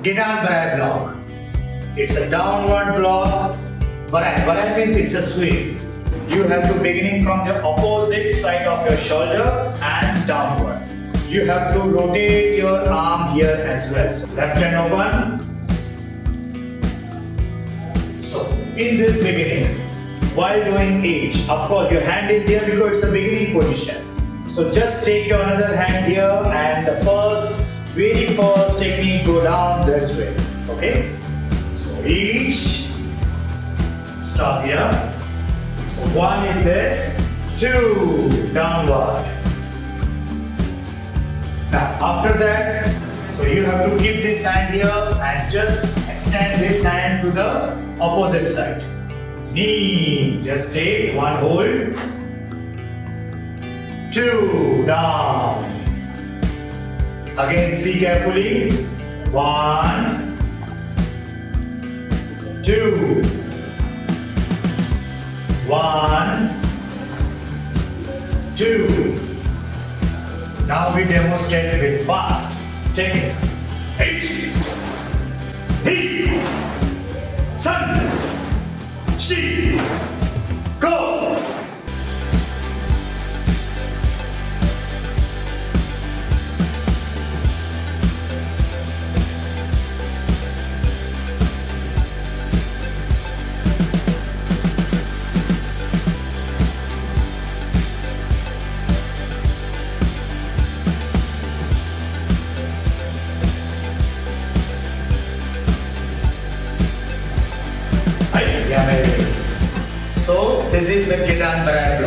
Gedan Barai block. It's a downward block. Barai means it's a sweep. You have to beginning from the opposite side of your shoulder and downward. You have to rotate your arm here as well. So left hand open. So in this beginning, while doing each, of course your hand is here because it's a beginning position. So just take your another hand here and the very first technique go down this way. Okay? So each, stop here. So one is this, two, downward. Now after that, so you have to keep this hand here and just extend this hand to the opposite side. Knee, just take one hold, two, down. Again, see carefully. One, two, one, two. Now we demonstrate with fast technique. Eight, Ni, San, Shi, go. So this is the Gedan Barai